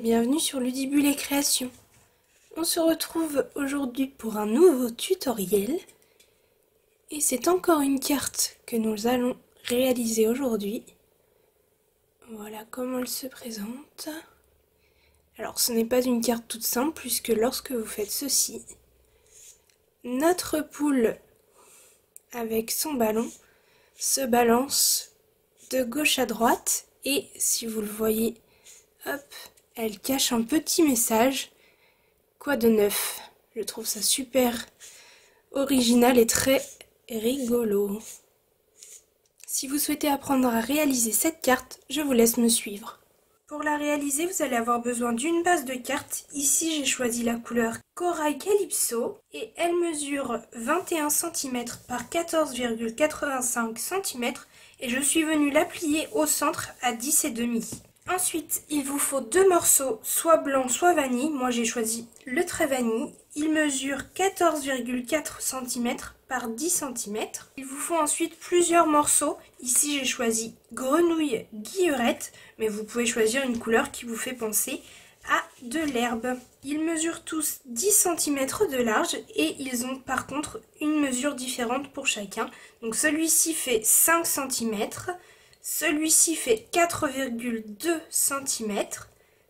bienvenue sur Ludibule et Création. On se retrouve aujourd'hui pour un nouveau tutoriel et c'est encore une carte que nous allons réaliser aujourd'hui. Voilà comment elle se présente. Alors ce n'est pas une carte toute simple puisque lorsque vous faites ceci, notre poule avec son ballon se balance de gauche à droite et si vous le voyez, hop, elle cache un petit message. Quoi de neuf? Je trouve ça super original et très rigolo. Si vous souhaitez apprendre à réaliser cette carte, je vous laisse me suivre. Pour la réaliser, vous allez avoir besoin d'une base de carte. Ici, j'ai choisi la couleur Corail Calypso et elle mesure 21 cm par 14,85 cm et je suis venue la plier au centre à 10,5. Ensuite, il vous faut deux morceaux, soit blanc, soit vanille. Moi, j'ai choisi le trait vanille. Il mesure 14,4 cm par 10 cm. Il vous faut ensuite plusieurs morceaux. Ici, j'ai choisi grenouille guillerette, mais vous pouvez choisir une couleur qui vous fait penser à de l'herbe. Ils mesurent tous 10 cm de large et ils ont par contre une mesure différente pour chacun. Donc celui-ci fait 5 cm. Celui-ci fait 4,2 cm,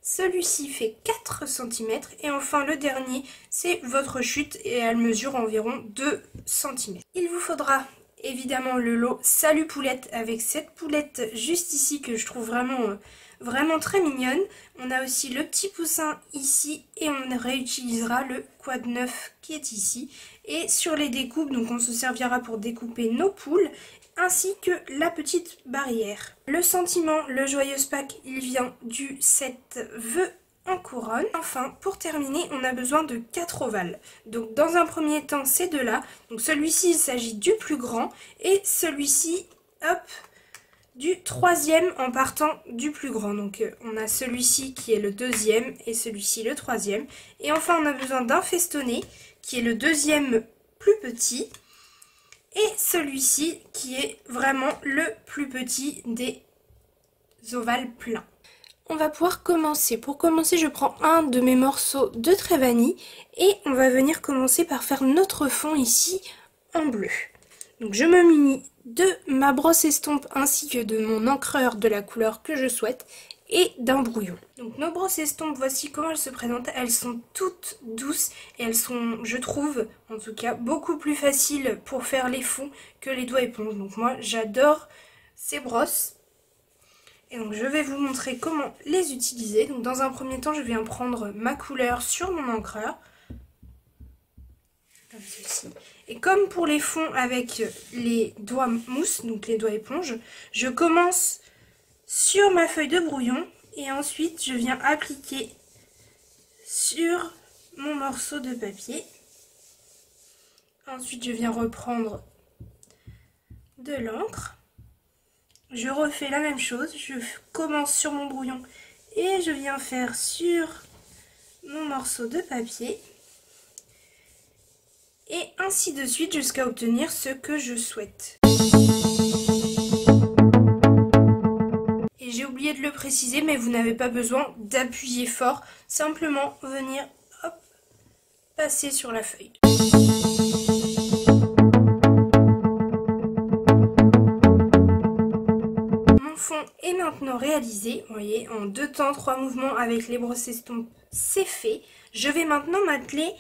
celui-ci fait 4 cm et enfin le dernier c'est votre chute et elle mesure environ 2 cm. Il vous faudra évidemment le lot Salut Poulette avec cette poulette juste ici que je trouve vraiment très mignonne. On a aussi le petit poussin ici et on réutilisera le quad 9 qui est ici. Et sur les découpes, donc on se servira pour découper nos poules ainsi que la petite barrière. Le sentiment, le joyeuse Pâques, il vient du set vœux en couronne. Enfin, pour terminer, on a besoin de 4 ovales. Donc dans un premier temps, ces deux-là. Donc celui-ci, il s'agit du plus grand et celui-ci, hop, du troisième en partant du plus grand. Donc on a celui-ci qui est le deuxième et celui-ci le troisième. Et enfin, on a besoin d'un festonné qui est le deuxième plus petit. Et celui-ci qui est vraiment le plus petit des ovales pleins. On va pouvoir commencer. Pour commencer, je prends un de mes morceaux de trait vanille et on va venir commencer par faire notre fond ici en bleu. Donc je me munis de ma brosse estompe ainsi que de mon encreur de la couleur que je souhaite et d'un brouillon. Donc nos brosses estompes, voici comment elles se présentent. Elles sont toutes douces et elles sont, je trouve, en tout cas, beaucoup plus faciles pour faire les fonds que les doigts éponges. Donc moi, j'adore ces brosses. Et donc je vais vous montrer comment les utiliser. Donc dans un premier temps, je viens prendre ma couleur sur mon encreur. Comme ceci. Et comme pour les fonds avec les doigts mousse, donc les doigts éponges, je commence sur ma feuille de brouillon et ensuite je viens appliquer sur mon morceau de papier. Ensuite je viens reprendre de l'encre. Je refais la même chose, je commence sur mon brouillon et je viens faire sur mon morceau de papier. Et ainsi de suite jusqu'à obtenir ce que je souhaite. Et j'ai oublié de le préciser, mais vous n'avez pas besoin d'appuyer fort. Simplement venir, hop, passer sur la feuille. Mon fond est maintenant réalisé. Vous voyez, en 2 temps, 3 mouvements avec les brosses estompes, c'est fait. Je vais maintenant m'atteler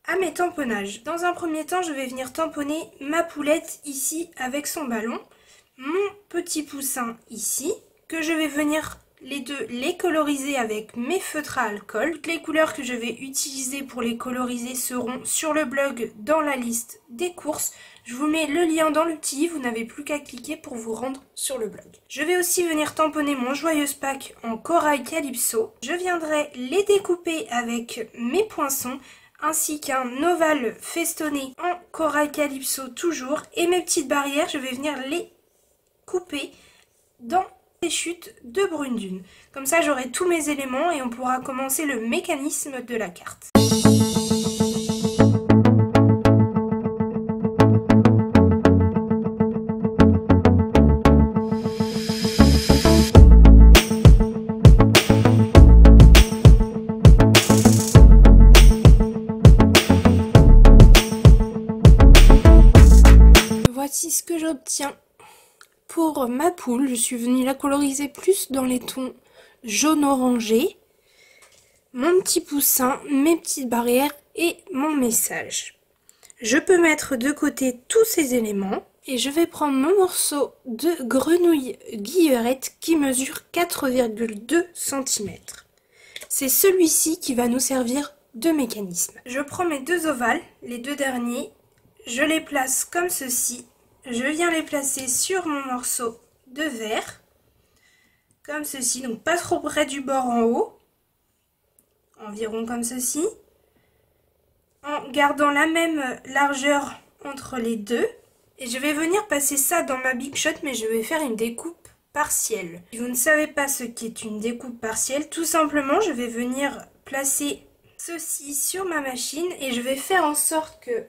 à mes tamponnages. Dans un premier temps, je vais venir tamponner ma poulette ici avec son ballon, mon petit poussin ici, que je vais venir les deux les coloriser avec mes feutres à alcool. Toutes les couleurs que je vais utiliser pour les coloriser seront sur le blog dans la liste des courses. Je vous mets le lien dans l'outil, vous n'avez plus qu'à cliquer pour vous rendre sur le blog. Je vais aussi venir tamponner mon joyeuse Pâques en corail calypso. Je viendrai les découper avec mes poinçons ainsi qu'un ovale festonné en corail calypso toujours. Et mes petites barrières, je vais venir les couper dans les chutes de brune dune. Comme ça, j'aurai tous mes éléments et on pourra commencer le mécanisme de la carte. que j'obtiens pour ma poule. Je suis venue la coloriser plus dans les tons jaune-orangé. Mon petit poussin, mes petites barrières et mon message. Je peux mettre de côté tous ces éléments et je vais prendre mon morceau de grenouille guillerette qui mesure 4,2 cm. C'est celui-ci qui va nous servir de mécanisme. Je prends mes deux ovales, les deux derniers, je les place comme ceci. Je viens les placer sur mon morceau de verre, comme ceci, donc pas trop près du bord en haut, environ comme ceci, en gardant la même largeur entre les deux. Et je vais venir passer ça dans ma Big Shot, mais je vais faire une découpe partielle. Si vous ne savez pas ce qu'est une découpe partielle, tout simplement, je vais venir placer ceci sur ma machine et je vais faire en sorte que,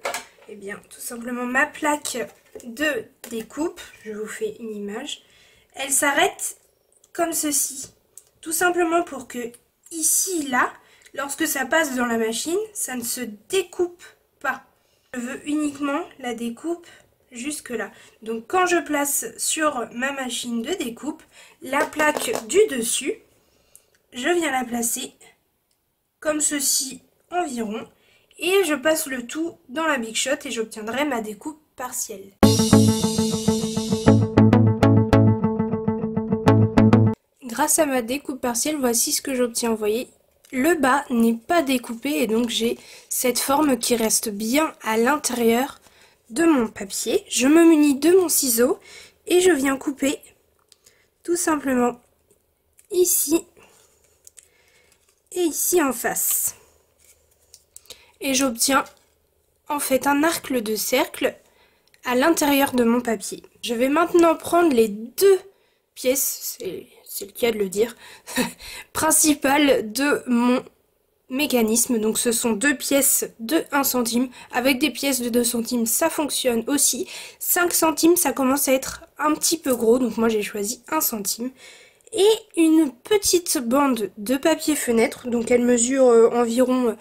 eh bien, tout simplement, ma plaque de découpe, je vous fais une image, elle s'arrête comme ceci. Tout simplement pour que, ici, là, lorsque ça passe dans la machine, ça ne se découpe pas. Je veux uniquement la découpe jusque là. Donc quand je place sur ma machine de découpe la plaque du dessus, je viens la placer comme ceci environ et je passe le tout dans la Big Shot et j'obtiendrai ma découpe partielle. Grâce à ma découpe partielle, voici ce que j'obtiens. Vous voyez, le bas n'est pas découpé et donc j'ai cette forme qui reste bien à l'intérieur de mon papier. Je me munis de mon ciseau et je viens couper tout simplement ici et ici en face. Et j'obtiens en fait un arc de cercle à l'intérieur de mon papier. Je vais maintenant prendre les deux pièces, c'est le cas de le dire, principales de mon mécanisme. Donc ce sont deux pièces de 1 centime. Avec des pièces de 2 centimes, ça fonctionne aussi. 5 centimes, ça commence à être un petit peu gros. Donc moi j'ai choisi 1 centime. Et une petite bande de papier fenêtre. Donc elle mesure environ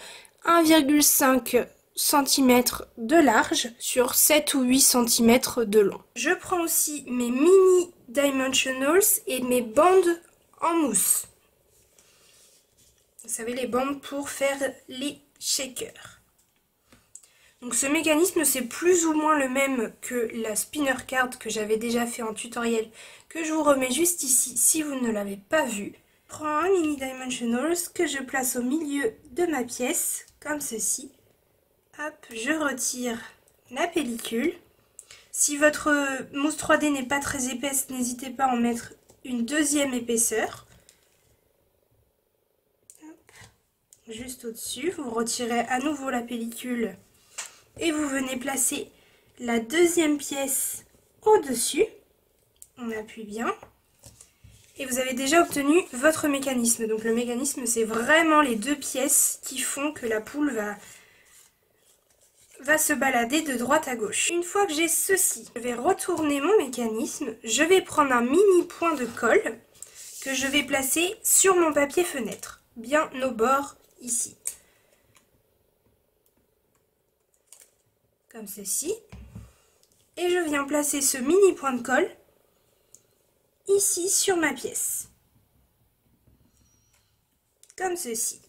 1,5 cm de large sur 7 ou 8 cm de long. Je prends aussi mes mini dimensionals et mes bandes en mousse. Vous savez, les bandes pour faire les shakers. Donc ce mécanisme, c'est plus ou moins le même que la spinner card que j'avais déjà fait en tutoriel, que je vous remets juste ici si vous ne l'avez pas vu. Je prends un mini dimensionals que je place au milieu de ma pièce, comme ceci. Hop, je retire la pellicule. Si votre mousse 3D n'est pas très épaisse, n'hésitez pas à en mettre une deuxième épaisseur. Juste au-dessus, vous retirez à nouveau la pellicule et vous venez placer la deuxième pièce au-dessus. On appuie bien et vous avez déjà obtenu votre mécanisme. Donc le mécanisme, c'est vraiment les deux pièces qui font que la poule va se balader de droite à gauche. Une fois que j'ai ceci, je vais retourner mon mécanisme. Je vais prendre un mini point de colle que je vais placer sur mon papier fenêtre, bien au bord ici. Comme ceci. Et je viens placer ce mini point de colle ici sur ma pièce. Comme ceci.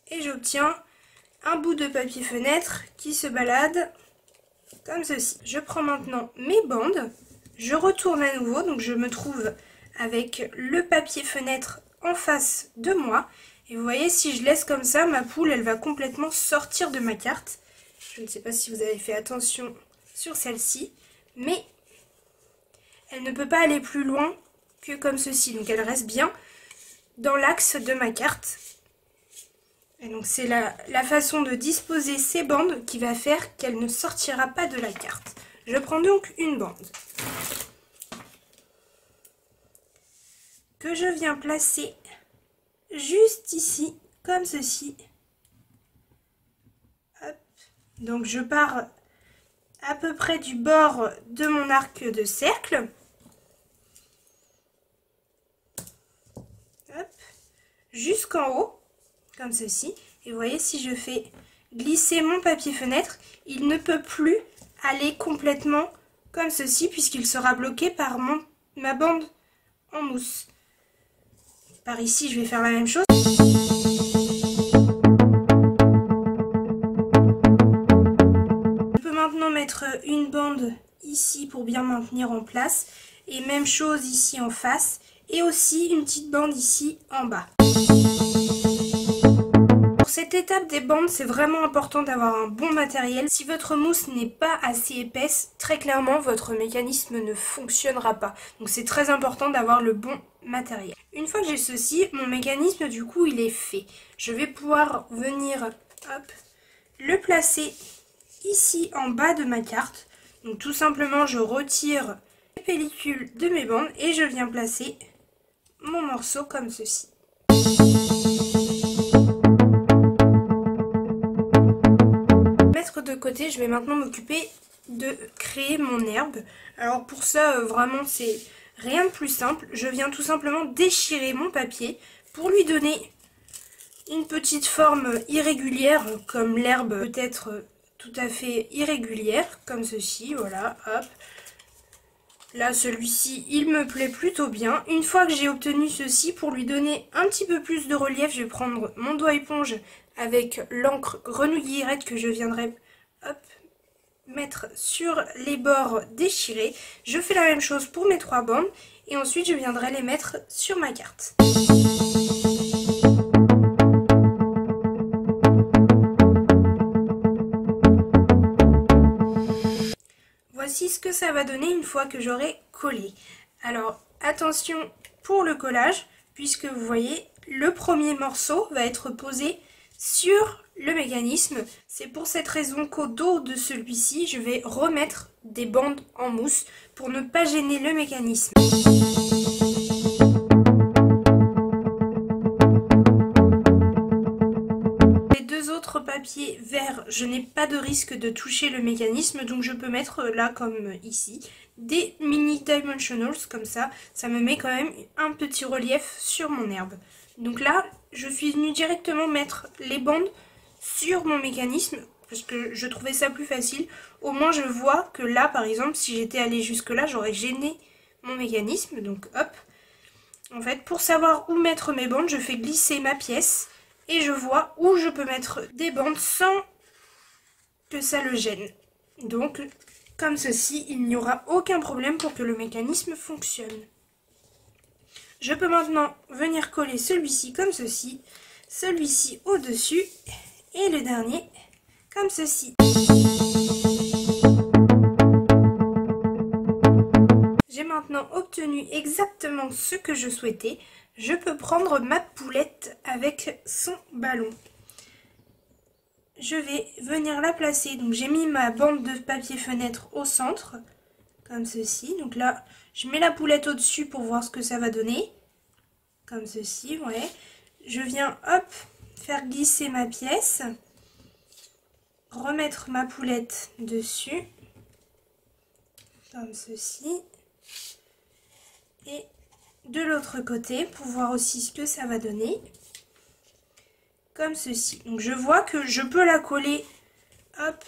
Et j'obtiens un bout de papier fenêtre qui se balade comme ceci. Je prends maintenant mes bandes. Je retourne à nouveau. Donc je me trouve avec le papier fenêtre en face de moi. Et vous voyez, si je laisse comme ça, ma poule, elle va complètement sortir de ma carte. Je ne sais pas si vous avez fait attention sur celle-ci, mais elle ne peut pas aller plus loin que comme ceci. Donc elle reste bien dans l'axe de ma carte. Et donc c'est la façon de disposer ces bandes qui va faire qu'elle ne sortira pas de la carte. Je prends donc une bande que je viens placer juste ici, comme ceci. Hop. Donc je pars à peu près du bord de mon arc de cercle. Hop. Jusqu'en haut, comme ceci. Et vous voyez, si je fais glisser mon papier fenêtre, il ne peut plus aller complètement comme ceci, puisqu'il sera bloqué par ma bande en mousse. Par ici, je vais faire la même chose. Je peux maintenant mettre une bande ici pour bien maintenir en place. Et même chose ici en face. Et aussi une petite bande ici en bas. Pour cette étape des bandes, c'est vraiment important d'avoir un bon matériel. Si votre mousse n'est pas assez épaisse, très clairement, votre mécanisme ne fonctionnera pas. Donc c'est très important d'avoir le bon matériel. Une fois que j'ai ceci, mon mécanisme du coup il est fait. Je vais pouvoir venir le placer ici en bas de ma carte. Donc tout simplement je retire les pellicules de mes bandes et je viens placer mon morceau comme ceci. Mettre de côté, je vais maintenant m'occuper de créer mon herbe. Alors pour ça vraiment c'est rien de plus simple. Je viens tout simplement déchirer mon papier pour lui donner une petite forme irrégulière, comme l'herbe peut être tout à fait irrégulière, comme ceci, voilà, hop. Là, celui-ci, il me plaît plutôt bien. Une fois que j'ai obtenu ceci, pour lui donner un petit peu plus de relief, je vais prendre mon doigt éponge avec l'encre grenouille guillerette que je viendrai mettre sur les bords déchirés. Je fais la même chose pour mes 3 bandes et ensuite je viendrai les mettre sur ma carte. Voici ce que ça va donner une fois que j'aurai collé. Alors attention pour le collage, puisque vous voyez le premier morceau va être posé sur le mécanisme. C'est pour cette raison qu'au dos de celui-ci, je vais remettre des bandes en mousse pour ne pas gêner le mécanisme. Les 2 autres papiers verts, je n'ai pas de risque de toucher le mécanisme, donc je peux mettre là comme ici des mini dimensionals comme ça me met quand même un petit relief sur mon herbe. Donc là, je suis venue directement mettre les bandes sur mon mécanisme parce que je trouvais ça plus facile. Au moins je vois que là par exemple, si j'étais allée jusque là, j'aurais gêné mon mécanisme. Donc hop, en fait pour savoir où mettre mes bandes, je fais glisser ma pièce et je vois où je peux mettre des bandes sans que ça le gêne. Donc comme ceci, il n'y aura aucun problème pour que le mécanisme fonctionne. Je peux maintenant venir coller celui-ci comme ceci, celui-ci au-dessus et le dernier comme ceci. J'ai maintenant obtenu exactement ce que je souhaitais. Je peux prendre ma poulette avec son ballon. Je vais venir la placer. Donc j'ai mis ma bande de papier fenêtre au centre, comme ceci. Donc là, je mets la poulette au-dessus pour voir ce que ça va donner. Comme ceci, ouais. Je viens, hop, faire glisser ma pièce. Remettre ma poulette dessus. Comme ceci. Et de l'autre côté, pour voir aussi ce que ça va donner. Comme ceci. Donc je vois que je peux la coller, hop,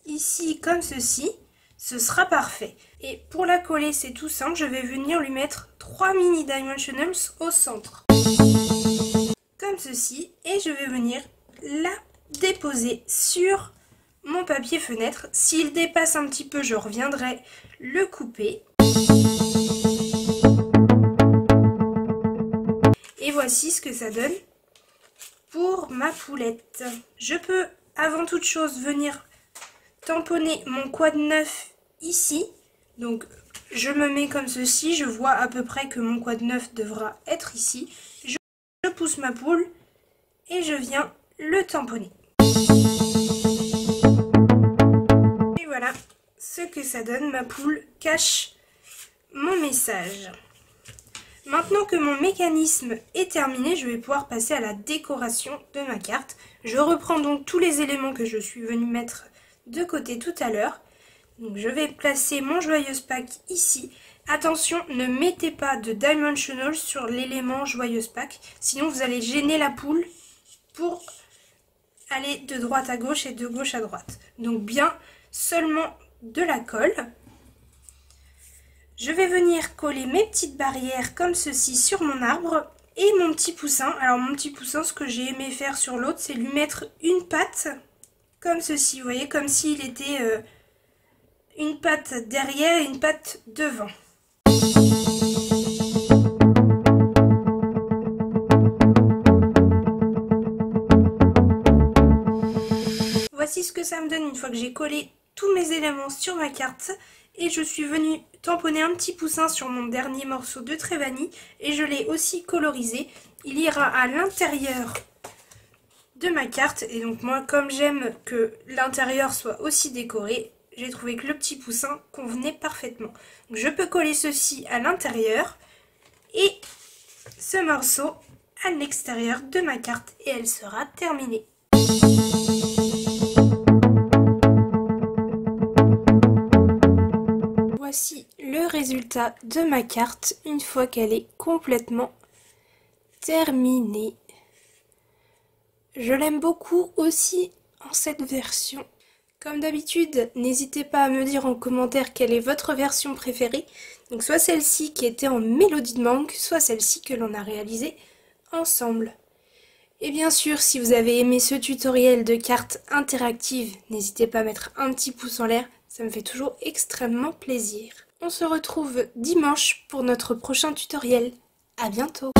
ici comme ceci. Ce sera parfait. Et pour la coller, c'est tout simple. Je vais venir lui mettre 3 mini dimensionals au centre. Comme ceci. Et je vais venir la déposer sur mon papier fenêtre. S'il dépasse un petit peu, je reviendrai le couper. Et voici ce que ça donne pour ma poulette. Je peux, avant toute chose, venir tamponner mon quad 9 ici. Donc je me mets comme ceci, je vois à peu près que mon quad 9 devra être ici. Je pousse ma poule et je viens le tamponner. Et voilà ce que ça donne. Ma poule cache mon message. Maintenant que mon mécanisme est terminé, je vais pouvoir passer à la décoration de ma carte. Je reprends donc tous les éléments que je suis venue mettre de côté tout à l'heure. Donc je vais placer mon joyeuse pack ici. Attention, ne mettez pas de dimensional sur l'élément joyeuse pack, sinon vous allez gêner la poule pour aller de droite à gauche et de gauche à droite. Donc bien seulement de la colle. Je vais venir coller mes petites barrières comme ceci sur mon arbre et mon petit poussin. Alors mon petit poussin, ce que j'ai aimé faire sur l'autre, c'est lui mettre une patte comme ceci. Vous voyez, comme s'il était une patte derrière et une patte devant. Voici ce que ça me donne une fois que j'ai collé tous mes éléments sur ma carte. Et je suis venue tamponner un petit poussin sur mon dernier morceau de Trevani et je l'ai aussi colorisé. Il ira à l'intérieur de ma carte et donc moi, comme j'aime que l'intérieur soit aussi décoré, j'ai trouvé que le petit poussin convenait parfaitement. Donc je peux coller ceci à l'intérieur et ce morceau à l'extérieur de ma carte et elle sera terminée. Voici le résultat de ma carte une fois qu'elle est complètement terminée. Je l'aime beaucoup aussi en cette version. Comme d'habitude, n'hésitez pas à me dire en commentaire quelle est votre version préférée. Donc soit celle-ci qui était en mélodie de mangue, soit celle-ci que l'on a réalisée ensemble. Et bien sûr, si vous avez aimé ce tutoriel de cartes interactives, n'hésitez pas à mettre un petit pouce en l'air, ça me fait toujours extrêmement plaisir. On se retrouve dimanche pour notre prochain tutoriel. À bientôt!